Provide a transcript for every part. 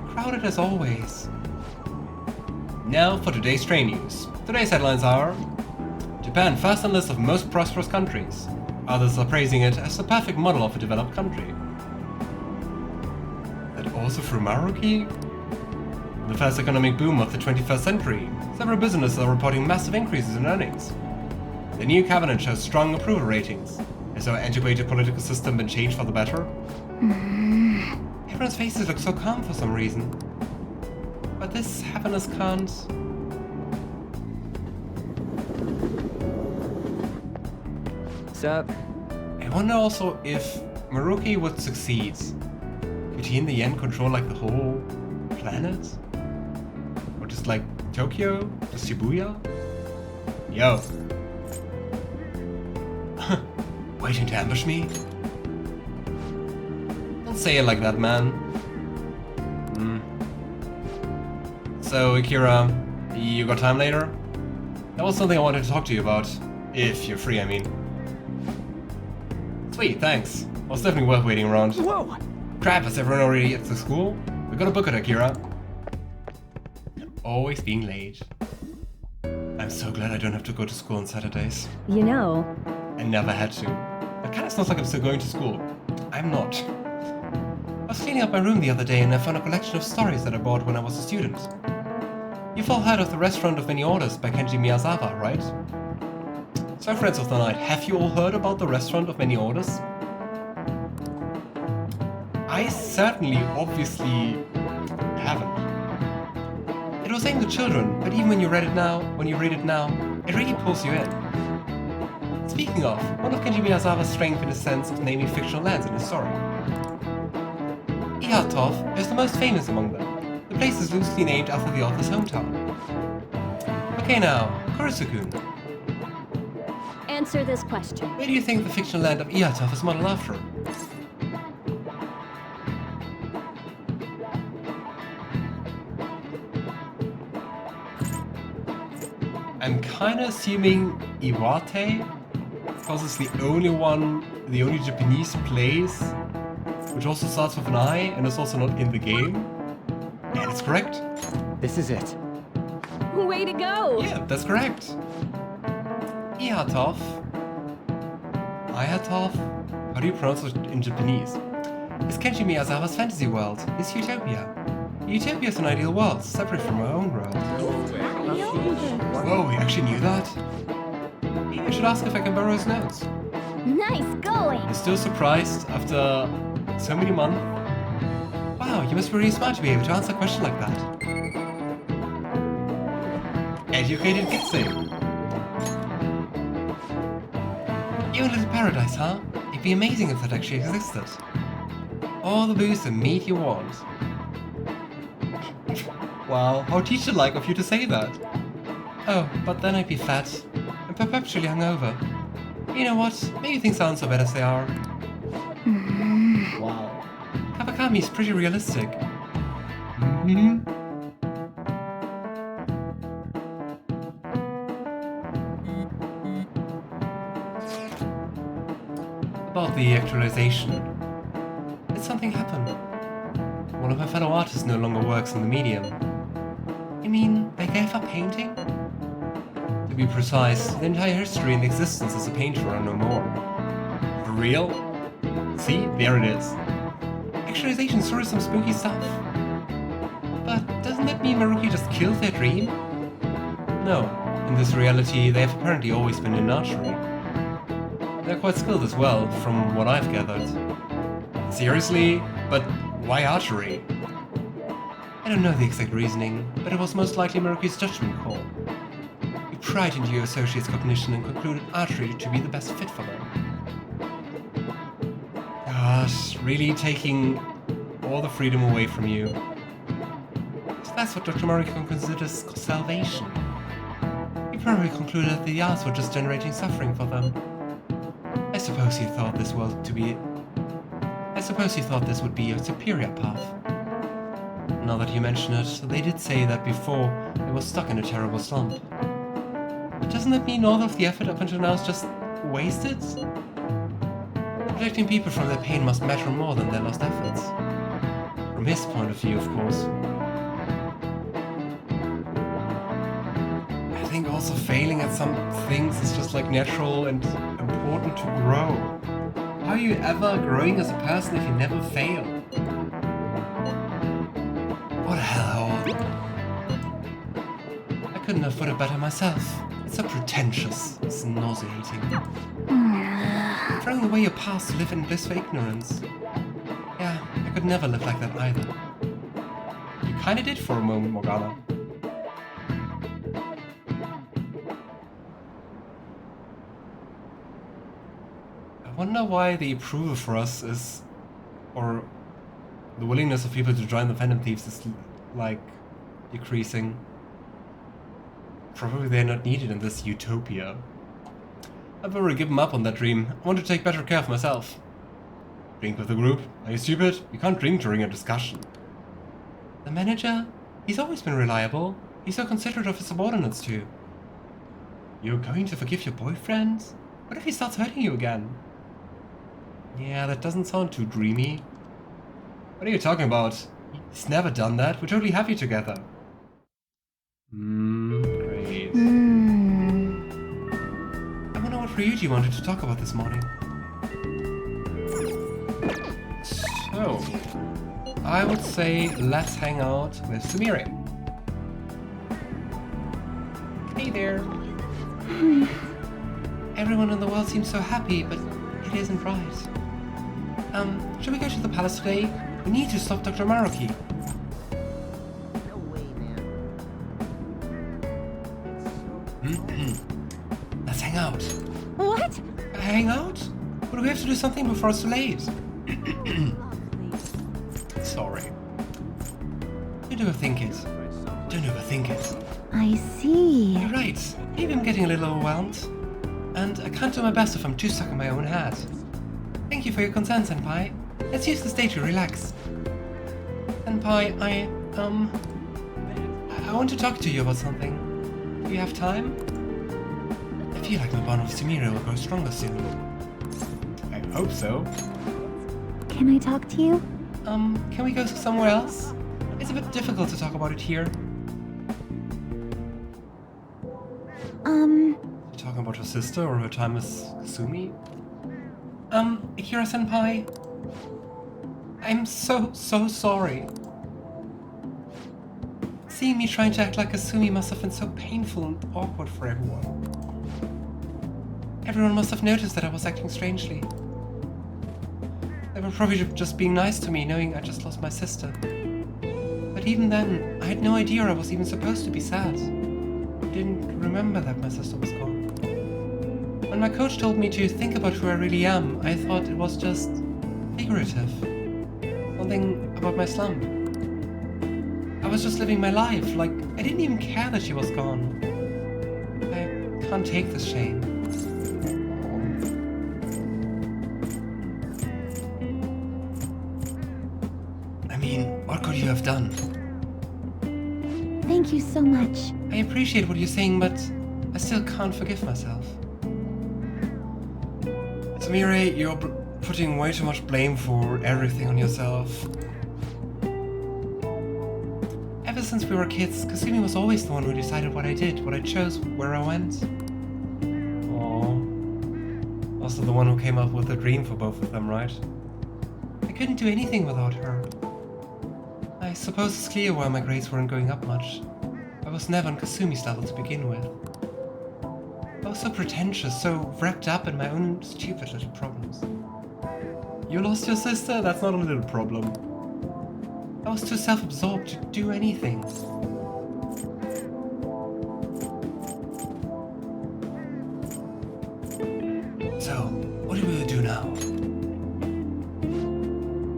Crowded as always. Now for today's train news. Today's headlines are: Japan first on list of most prosperous countries. Others are praising it as the perfect model of a developed country. That also through Maruki? The first economic boom of the 21st century. Several businesses are reporting massive increases in earnings. The new cabinet shows strong approval ratings. Has our antiquated political system been changed for the better? Everyone's faces look so calm for some reason. But this happiness can't... Sup? I wonder also if Maruki would succeed. Could he in the end control like the whole planet? Or just like Tokyo? Just Shibuya? Yo. Waiting to ambush me? Don't say it like that, man. So, Akira, you got time later? That was something I wanted to talk to you about. If you're free, I mean. Sweet, thanks. Well, it's definitely worth waiting around. Whoa! Crap, is everyone already at the school? We gotta book it, Akira. Always being late. I'm so glad I don't have to go to school on Saturdays. You know, I never had to. It kinda sounds like I'm still going to school. I'm not. I was cleaning up my room the other day and I found a collection of stories that I bought when I was a student. You've all heard of the Restaurant of Many Orders by Kenji Miyazawa, right? So friends of the night, have you all heard about the Restaurant of Many Orders? I certainly, obviously, haven't. It was aimed at children, but even when you read it now, it really pulls you in. Speaking of, one of Kenji Miyazawa's strengths in his sense of naming fictional lands in his story. Ihatov is the most famous among them. The place is loosely named after the author's hometown. Okay now, Kurusu-kun. answer this question. Where do you think the fictional land of Ihatov is modeled after? I'm kinda assuming Iwate, because it's the only Japanese place which also starts with an I and is also not in the game. And it's correct. This is it. Way to go! Yeah, that's correct. Ihatov. How do you pronounce it in Japanese? It's Kenji Miyazawa's fantasy world. It's Utopia. Utopia is an ideal world, separate from our own world. Whoa, he actually knew that? Maybe I should ask if I can borrow his notes. Nice going! I'm still surprised after so many months. Wow, you must be really smart to be able to answer a question like that. Educated Kitsune. You a little paradise, huh? It'd be amazing if that actually existed. All the booze and meat you want. Wow, how teacher-like of you to say that. Oh, but then I'd be fat and perpetually hungover. You know what? Maybe things aren't so bad as they are. Wow. Kawakami's pretty realistic. About the actualization. Did something happen? One of my fellow artists no longer works in the medium. You mean they gave up painting? To be precise, the entire history and existence as a painter are no more. For real? See, there it is. Actualization sure is some spooky stuff. But doesn't that mean Maruki just killed their dream? No, in this reality they have apparently always been in archery. They're quite skilled as well, from what I've gathered. Seriously? But why archery? I don't know the exact reasoning, but it was most likely Maruki's judgment call. You pried into your associate's cognition and concluded archery to be the best fit for them. Gosh, really taking all the freedom away from you. So that's what Dr. Maruki considers salvation. He probably concluded that the arts were just generating suffering for them. I suppose he thought this would be a superior path. Now that you mention it, they did say that before they were stuck in a terrible slump. But doesn't that mean all of the effort up until now is just wasted? Protecting people from their pain must matter more than their lost efforts. From his point of view, of course. I think also failing at some things is just like natural and important to grow. How are you ever growing as a person if you never fail? What the hell? I couldn't have put it better myself. It's so pretentious. It's nauseating. Throwing away your past to live in blissful ignorance. Yeah, I could never live like that either. You kinda did for a moment, Morgana. I wonder why the approval for us is, or the willingness of people to join the Phantom Thieves is, like, decreasing. Probably they're not needed in this utopia. I've already given up on that dream. I want to take better care of myself. Drink with the group? Are you stupid? You can't drink during a discussion. The manager? He's always been reliable. He's so considerate of his subordinates too. You're going to forgive your boyfriend? What if he starts hurting you again? Yeah, that doesn't sound too dreamy. What are you talking about? He's never done that. We're totally happy together. Great. I wonder what Ryuji wanted to talk about this morning. So, I would say let's hang out with Sumire. Hey there. Everyone in the world seems so happy, but it isn't right. Should we go to the palace today? We need to stop Dr. Maruki. Let's hang out. What? Hang out? But we have to do something before it's too late. Sorry. Don't overthink it. Don't overthink it. I see. You're right. Maybe I'm getting a little overwhelmed. And I can't do my best if I'm too stuck in my own head. Thank you for your concern, Senpai. Let's use this day to relax. Senpai, I want to talk to you about something. Do you have time? I feel like my bond with Sumire will grow stronger soon. I hope so. Can I talk to you? Can we go somewhere else? It's a bit difficult to talk about it here. You talking about her sister or her time with Kasumi? Akira Senpai? I'm so sorry. Seeing me trying to act like Kasumi must have been so painful and awkward for everyone. Everyone must have noticed that I was acting strangely. They were probably just being nice to me, knowing I just lost my sister. But even then, I had no idea I was even supposed to be sad. I didn't remember that my sister was gone. When my coach told me to think about who I really am, I thought it was just figurative. Something about my slump. I was just living my life, like I didn't even care that she was gone. I can't take this shame. I mean, what could you have done? Thank you so much. I appreciate what you're saying, but I still can't forgive myself. Sumire, you're putting way too much blame for everything on yourself. Ever since we were kids, Kasumi was always the one who decided what I did, what I chose, where I went. Aww. Also the one who came up with the dream for both of them, right? I couldn't do anything without her. I suppose it's clear why my grades weren't going up much. I was never on Kasumi's level to begin with. I was so pretentious, so wrapped up in my own stupid little problems. You lost your sister? That's not a little problem. I was too self-absorbed to do anything. So, what do we do now?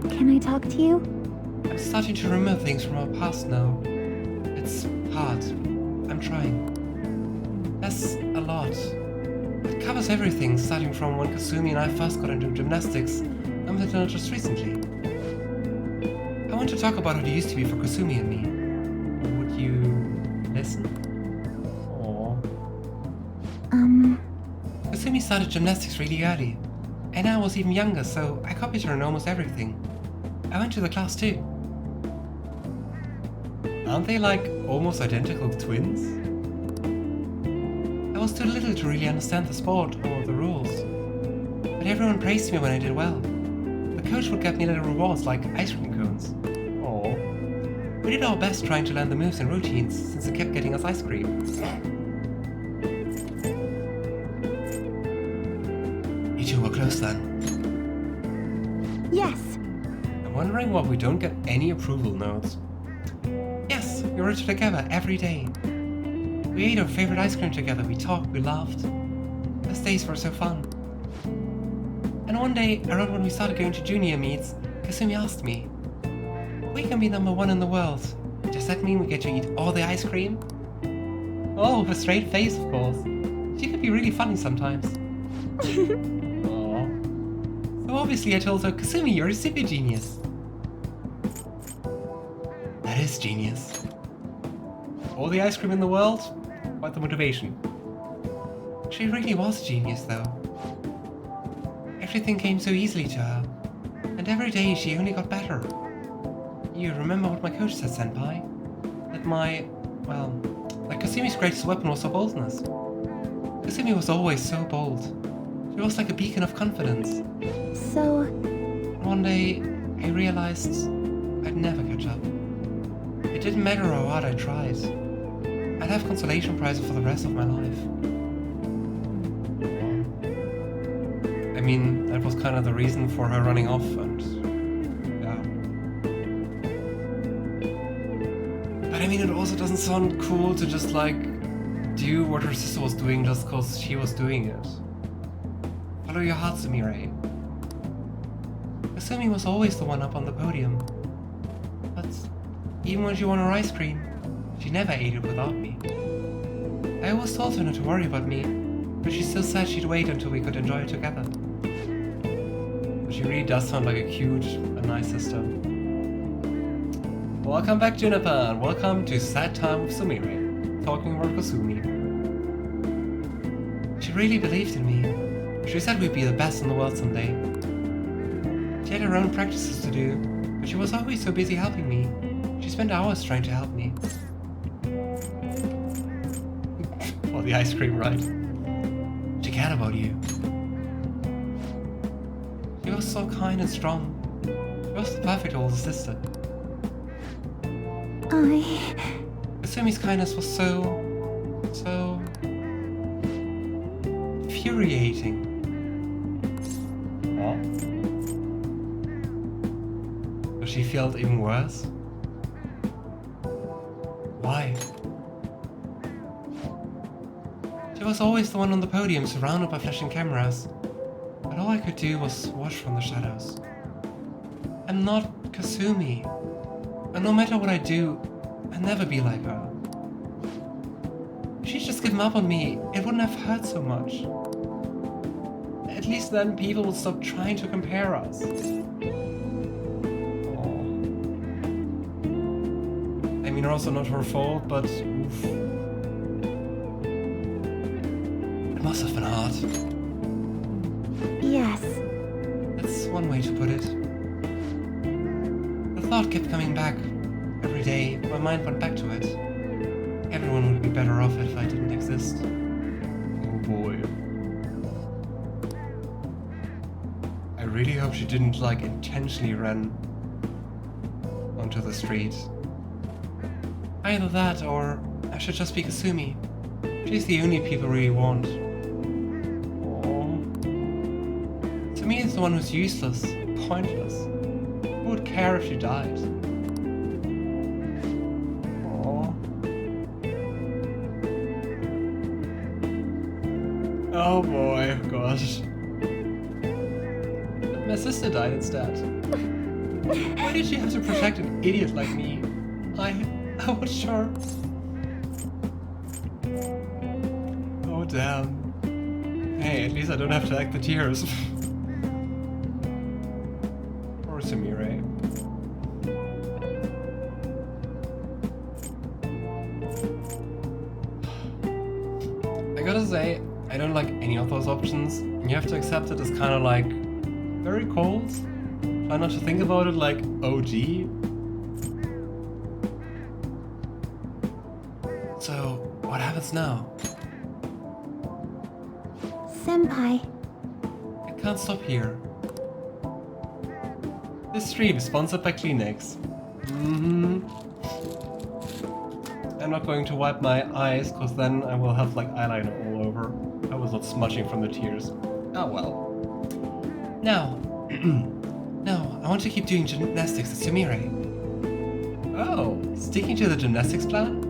Can I talk to you? I'm starting to remember things from our past now. It's hard. I'm trying. That's a lot. It covers everything, starting from when Kasumi and I first got into gymnastics, until just recently. I want to talk about how it used to be for Kasumi and me. Would you listen? Aww. Kasumi started gymnastics really early. And I was even younger, so I copied her in almost everything. I went to the class too. Aren't they like almost identical twins? I was too little to really understand the sport or the rules. But everyone praised me when I did well. The coach would get me little rewards like ice cream cones. Aww. We did our best trying to learn the moves and routines since it kept getting us ice cream. You two were close then. Yes. I'm wondering why we don't get any approval notes. Yes, we were together every day. We ate our favorite ice cream together, we talked, we laughed. Those days were so fun. And one day, around when we started going to junior meets, Kasumi asked me, "We can be #1 in the world. Does that mean we get to eat all the ice cream?" Oh, with a straight face, of course. She could be really funny sometimes. Aww. So obviously I told her, "Kasumi, you're a super genius." That is genius. All the ice cream in the world? Quite the motivation. She really was a genius, though. Everything came so easily to her, and every day she only got better. You remember what my coach said, Senpai? That that Kasumi's greatest weapon was her boldness. Kasumi was always so bold. She was like a beacon of confidence. So, One day, I realized I'd never catch up. It didn't matter how hard I tried. I'd have consolation prizes for the rest of my life. I mean, that was kind of the reason for her running off and... yeah. But I mean, it also doesn't sound cool to just like do what her sister was doing just cause she was doing it. Follow your heart, Sumire. Kasumi was always the one up on the podium. But even when she won her ice cream, she never ate it without me. I always told her not to worry about me, but she still said she'd wait until we could enjoy it together. But she really does sound like a cute and nice sister. Welcome back, Juniper, and welcome to Sad Time with Sumire, talking about Kasumi. She really believed in me. She said we'd be the best in the world someday. She had her own practices to do, but she was always so busy helping me. She spent hours trying to help me. For the ice cream ride. She cared about you. She was so kind and strong. She was the perfect older sister. Kasumi's kindness was so infuriating. What? But she felt even worse. Why? She was always the one on the podium surrounded by flashing cameras, but all I could do was watch from the shadows. I'm not Kasumi, and no matter what I do, I'll never be like her. If she'd just given up on me, it wouldn't have hurt so much. At least then people would stop trying to compare us. I mean, also not her fault, but oof. It must have been hard. yes. That's one way to put it. The thought kept coming back. Every day, my mind went back to it. Everyone would be better off if I didn't exist. Oh boy. I really hope she didn't, like, intentionally run onto the street. Either that, or I should just be Kasumi. She's the only people really want. Aww. Sumire is the one who's useless, pointless. Who would care if she died? Aww. Oh boy, gosh. My sister died instead. Why did she have to protect an idiot like me? I was sure. Oh damn. Hey, at least I don't have to act the tears. Poor Sumire. I gotta say, I don't like any of those options. You have to accept it as kind of like very cold. Try not to think about it like, oh gee. So, what happens now? Senpai. I can't stop here. This stream is sponsored by Kleenex. I'm not going to wipe my eyes, because then I will have like eyeliner all over. I was not smudging from the tears. Oh well. Now, no, I want to keep doing gymnastics at Sumire. Oh, sticking to the gymnastics plan?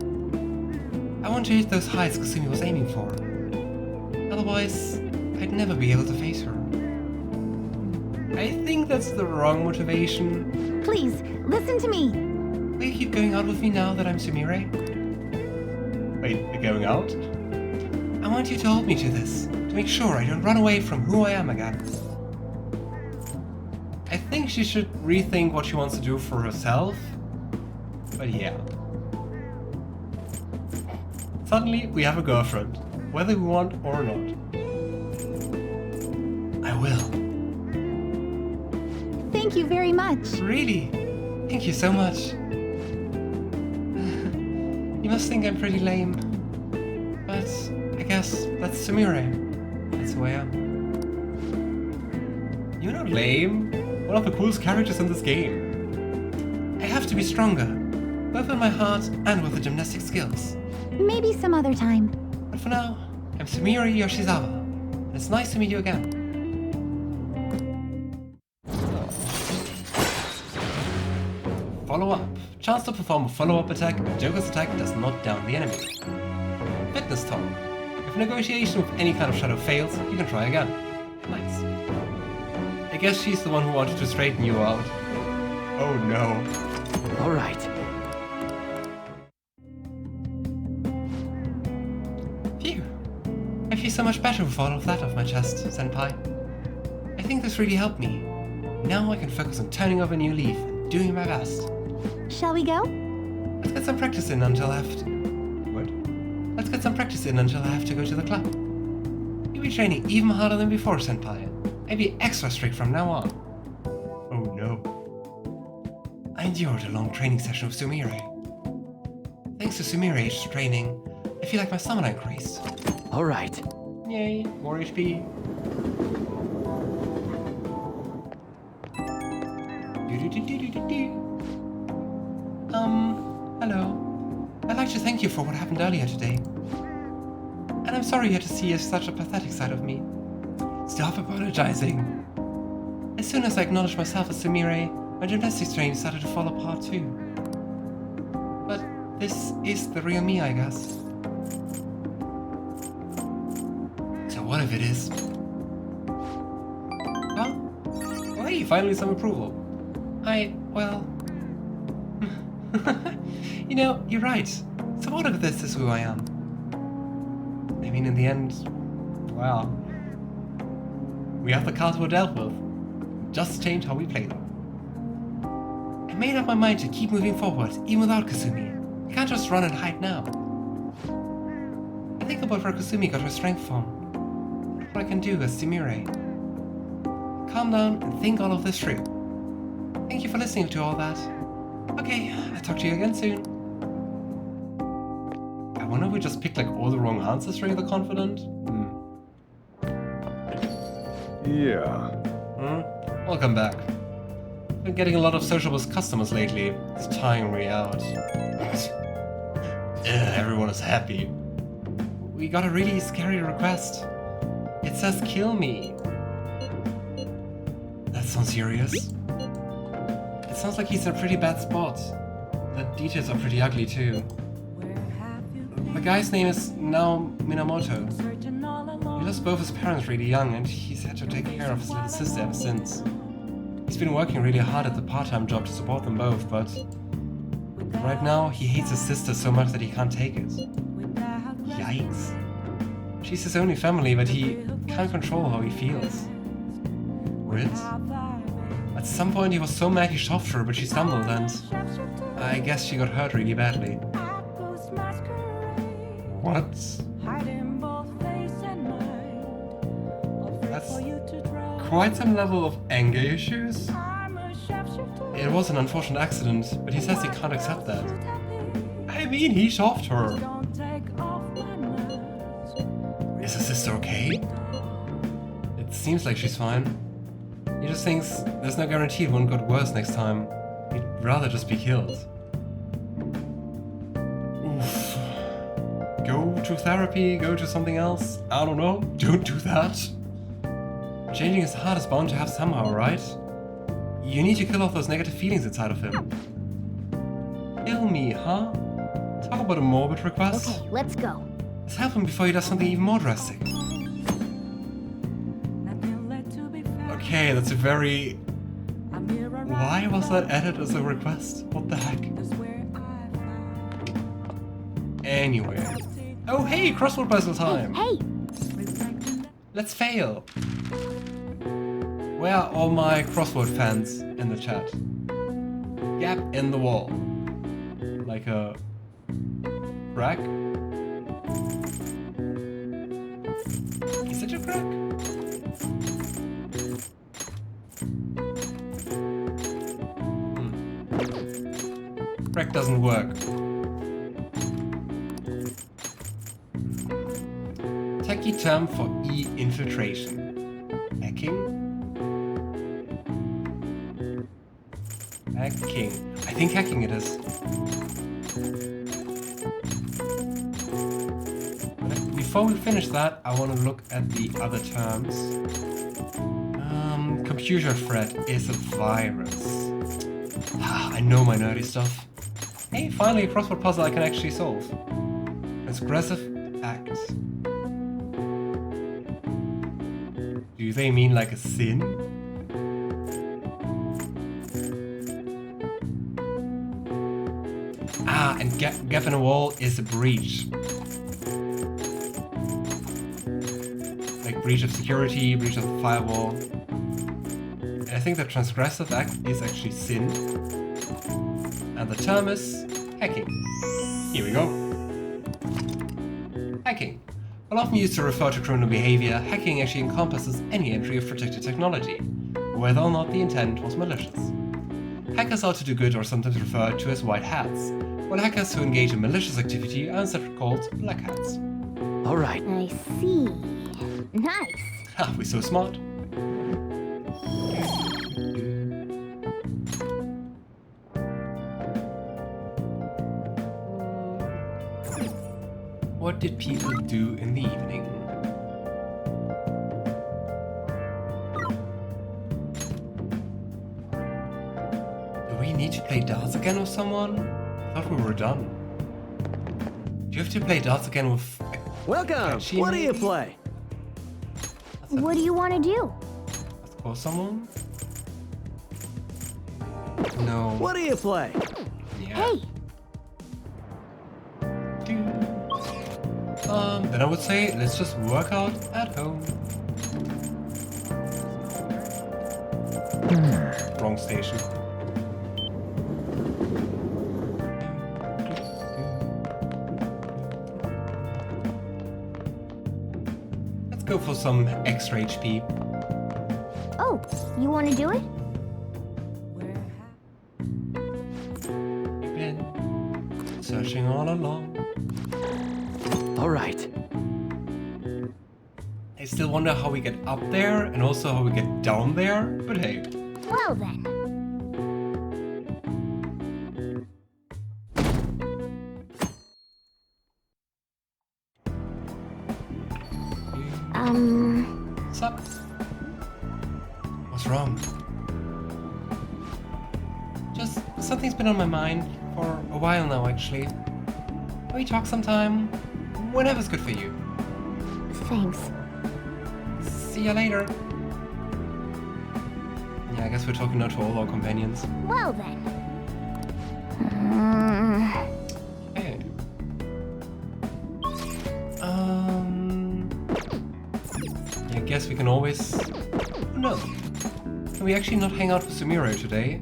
I want to hit those heights Kasumi was aiming for. Otherwise, I'd never be able to face her. I think that's the wrong motivation. Please, listen to me. Will you keep going out with me now that I'm Sumire? Wait, you're going out? I want you to hold me to this, to make sure I don't run away from who I am again. I think she should rethink what she wants to do for herself. But yeah. Suddenly, we have a girlfriend, whether we want or not. I will. Thank you very much. Really? Thank you so much. You must think I'm pretty lame. But I guess that's Sumire. That's who I am. You're not lame. One of the coolest characters in this game. I have to be stronger, both with my heart and with the gymnastic skills. Maybe some other time. But for now, I'm Sumire Yoshizawa, and it's nice to meet you again. Follow-up. Chance to perform a follow-up attack if Joker's attack does not down the enemy. Fitness talk. If negotiation with any kind of shadow fails, you can try again. Nice. I guess she's the one who wanted to straighten you out. Oh no. Alright. Phew. I feel so much better with all of that off my chest, Senpai. I think this really helped me. Now I can focus on turning over a new leaf and doing my best. Shall we go? Let's get some practice in until I have to... What? Let's get some practice in until I have to go to the club. You'll be training even harder than before, Senpai. I'll be extra strict from now on. Oh no. I endured a long training session with Sumire. Thanks to Sumire's training, I feel like my stamina increased. Alright. Yay, more HP. Hello. I'd like to thank you for what happened earlier today. And I'm sorry you had to see such a pathetic side of me. Stop apologizing. As soon as I acknowledged myself as Sumire, my gymnastics training started to fall apart too. But this is the real me, I guess. So what if it is? Huh? Well, hey, finally some approval. Well... You know, you're right. So what if this is who I am? I mean, in the end, well... We have the cards we're dealt with. Just change how we play them. I made up my mind to keep moving forward, even without Kasumi. I can't just run and hide now. I think about where Kasumi got her strength from. What I can do as Sumire. Calm down and think all of this through. Thank you for listening to all that. Okay, I'll talk to you again soon. I wonder if we just picked like all the wrong answers really confident? Yeah. Welcome back. Been getting a lot of sociable customers lately. It's tiring me out. Everyone is happy. We got a really scary request. It says kill me. That sounds serious. It sounds like he's in a pretty bad spot. The details are pretty ugly too. The guy's name is Nao Minamoto. He lost both his parents really young and he's had to take care of his little sister ever since. He's been working really hard at the part-time job to support them both, but right now he hates his sister so much that he can't take it. Yikes. She's his only family, but he can't control how he feels. Weird. At some point he was so mad he shoved her, but she stumbled and I guess she got hurt really badly. What? That's quite some level of anger issues. It was an unfortunate accident, but he says he can't accept that. I mean, he shoved her. Is his sister okay? It seems like she's fine. He just thinks there's no guarantee it won't get worse next time. He'd rather just be killed. Oof. Go to therapy, go to something else. I don't know. Don't do that. Changing his heart is bound to have somehow, right? You need to kill off those negative feelings inside of him. Kill me, huh? Talk about a morbid request. Okay, let's go. Let's help him before he does something even more drastic. Okay, that's a very... Why was that added as a request? What the heck? Anyway. Oh hey, crossword puzzle time! Hey! Let's fail! Where are all my crossword fans in the chat? Gap in the wall. Like a... crack? Is it a crack? Crack doesn't work. Techie term for E-infiltration. Hacking? Hacking. I think hacking it is. But before we finish that, I want to look at the other terms. Computer threat is a virus. I know my nerdy stuff. Hey, finally a crossword puzzle I can actually solve. Transgressive act. Do they mean like a sin? And gap in a wall is a breach. Like breach of security, breach of the firewall. And I think the transgressive act is actually sin. And the term is hacking. Here we go. Hacking. While often used to refer to criminal behavior, hacking actually encompasses any entry of protected technology, whether or not the intent was malicious. Hackers are to do good or sometimes referred to as white hats, while hackers who engage in malicious activity are instead called black hats. All right. I see. Nice. Ha, we're so smart. What did people do in the evening? Do we need to play darts again with someone? I thought we were done. Do you have to play darts again with... Welcome. Akechi, What do you maybe? play? What do you want to do? Let's call someone? No. What do you play? Yeah. Hey! Then I would say let's just work out at home. Wrong station. Let's go for some extra HP. Oh, you want to do it? We've been searching all along. All right. I still wonder how we get up there and also how we get down there, but hey. Well then. Sup? What's wrong? Just something's been on my mind for a while now, actually. Can we talk sometime? Whenever's good for you. Thanks. See ya later. Yeah, I guess we're talking now to all our companions. Well then. Hey. I guess we can always... No. Can we actually not hang out with Sumire today?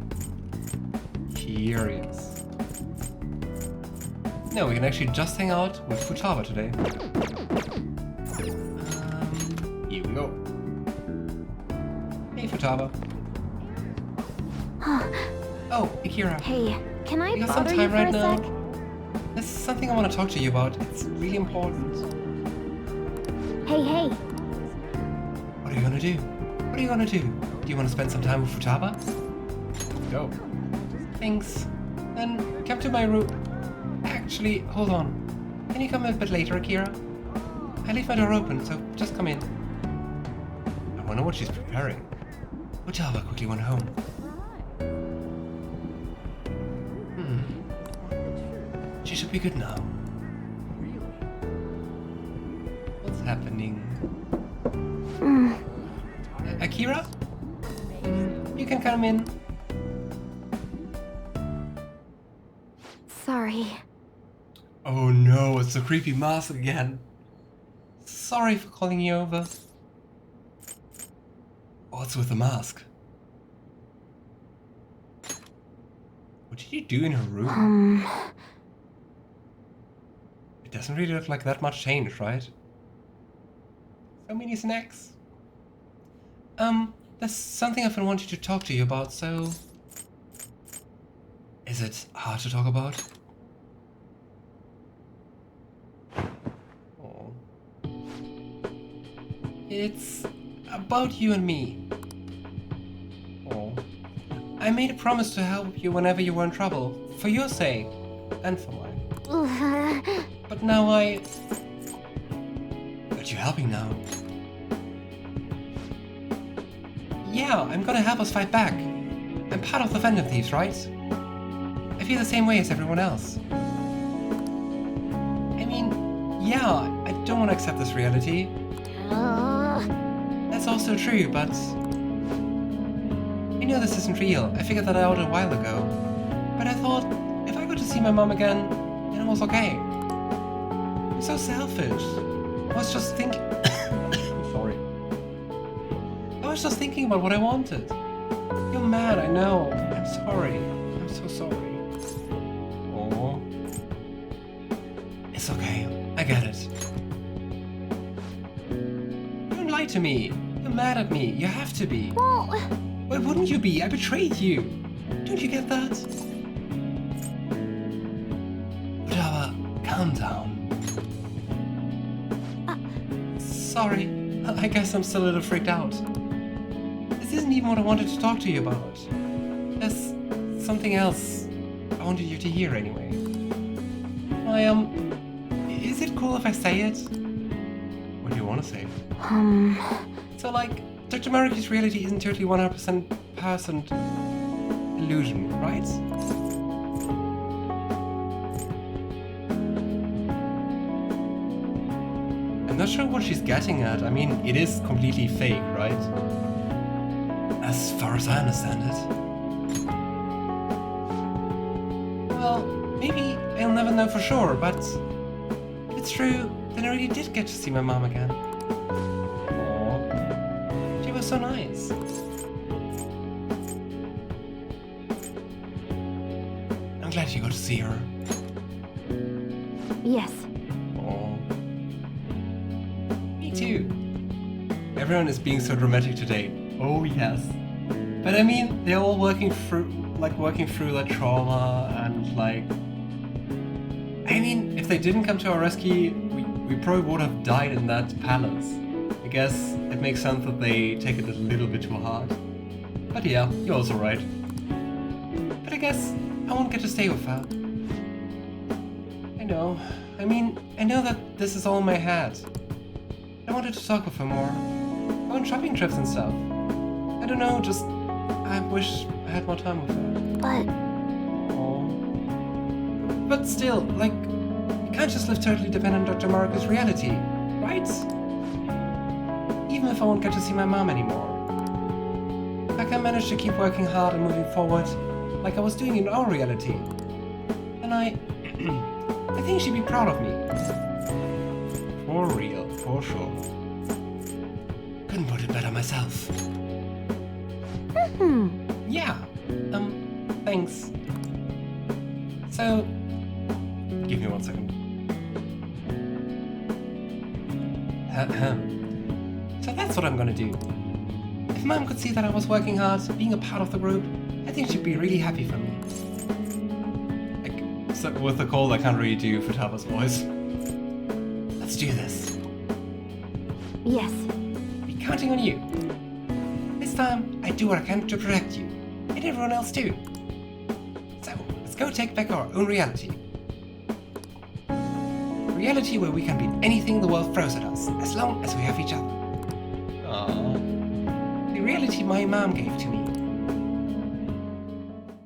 Curious. No, we can actually just hang out with Futaba today. Here we go. Futaba. Oh, Akira. Hey, can I You got some bother you time for right a now? sec? There's something I want to talk to you about. It's really important. Hey. What are you gonna do? What are you gonna do? Do you want to spend some time with Futaba? Go. Thanks. Then come to my room. Actually, hold on. Can you come a bit later, Akira? I leave my door open, so just come in. I wonder what she's preparing. Futaba quickly went home. She should be good now. What's happening? Akira? You can come in. Sorry. Oh no, it's the creepy mask again. Sorry for calling you over. What's with the mask? What did you do in her room? It doesn't really look like that much change, right? So many snacks. There's something I've been wanting to talk to you about, so... Is it hard to talk about? Oh. It's about you and me. Oh. I made a promise to help you whenever you were in trouble, for your sake, and for mine. But now But you're helping now. Yeah, I'm gonna help us fight back. I'm part of the Phantom Thieves, right? I feel the same way as everyone else. I mean, yeah, I don't want to accept this reality. That's also true, but... I know this isn't real. I figured that out a while ago. But I thought, if I got to see my mom again, then it was okay. I'm so selfish. I was just thinking... Sorry. I was just thinking about what I wanted. You're mad, I know. I'm sorry. I'm so sorry. Oh. It's okay. I get it. Don't lie to me. You're mad at me. You have to be. Well... Why wouldn't you be? I betrayed you. Don't you get that? Futaba, calm down. Sorry. I guess I'm still a little freaked out. This isn't even what I wanted to talk to you about. There's something else I wanted you to hear anyway. Is it cool if I say it? What do you want to say? So like, Dr. Maruki's reality isn't totally 100% illusion, right? I'm not sure what she's getting at. I mean, it is completely fake, right? As far as I understand it. Well, maybe I'll never know for sure, but if it's true, then I really did get to see my mom again. Aww. She was so nice. I'm glad you got to see her. Yes. Aww. Me too. Everyone is being so dramatic today. Oh yes. But I mean, they're all working through that trauma and like... I mean, if they didn't come to our rescue, we probably would have died in that palace. I guess it makes sense that they take it a little bit too hard. But yeah, you're also right. But I guess I won't get to stay with her. I know. I mean, I know that this is all in my head. I wanted to talk with her more. Go on shopping trips and stuff. I don't know, just... I wish I had more time with her. But... Aww. But still, like... You can't just live totally dependent on Dr. Maruki's reality, right? Even if I won't get to see my mom anymore. If I can manage to keep working hard and moving forward, like I was doing in our reality, then I think she'd be proud of me. For real, for sure. Couldn't put it better myself. Yeah, thanks. So, give me 1 second. So that's what I'm gonna do. If Mom could see that I was working hard, being a part of the group, I think she'd be really happy for me. So with the cold, I can't really do Futaba's voice. Let's do this. Yes. Be counting on you. This time, I do what I can to protect you, and everyone else too. So, let's go take back our own reality. A reality where we can beat anything the world throws at us, as long as we have each other. Aww. The reality my mom gave to me.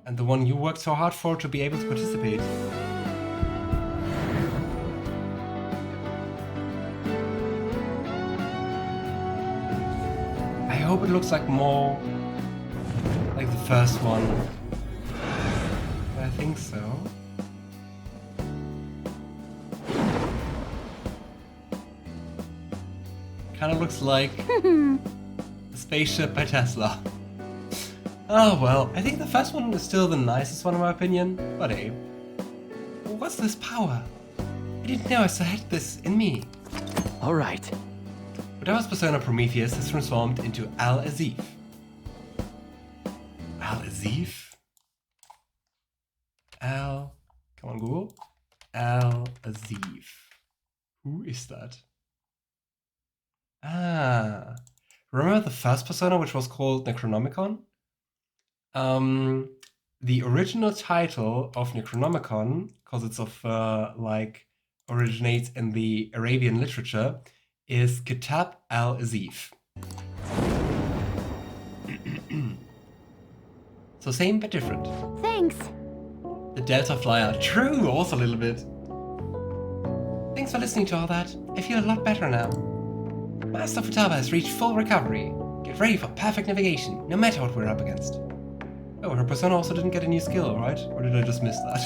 And the one you worked so hard for to be able to participate. I hope it looks like more like the first one. I think so. Kind of looks like a spaceship by Tesla. Oh well, I think the first one is still the nicest one in my opinion, but hey. What's this power? I didn't know I still had this in me. Alright. Futaba's persona Prometheus has transformed into Al-Azif. Al-Azif? Come on Google. Al-Azif. Who is that? Ah. Remember the first persona which was called Necronomicon? The original title of Necronomicon, because it's of originates in the Arabian literature, is Kitab al-Azif. So same but different. Thanks. The Delta Flyer, true, also a little bit. Thanks for listening to all that. I feel a lot better now. Master Futaba has reached full recovery. Get ready for perfect navigation, no matter what we're up against. Oh, her persona also didn't get a new skill, right? Or did I just miss that?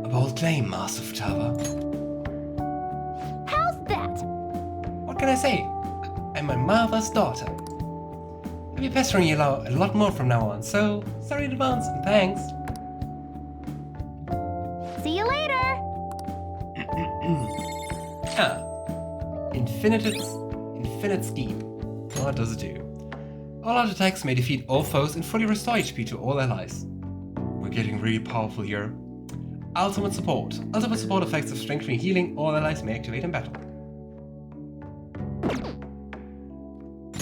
A bold claim, Master Futaba. How's that? What can I say? I'm my mother's daughter. I'll be pestering you a lot more from now on, so sorry in advance and thanks. See you later. Infinite scheme. What does it do? All out attacks may defeat all foes and fully restore HP to all allies. We're getting really powerful here. Ultimate support. Ultimate support effects of strengthening and healing all allies may activate in battle.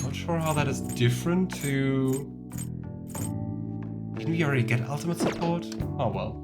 Not sure how that is different to... Can we already get ultimate support? Oh well.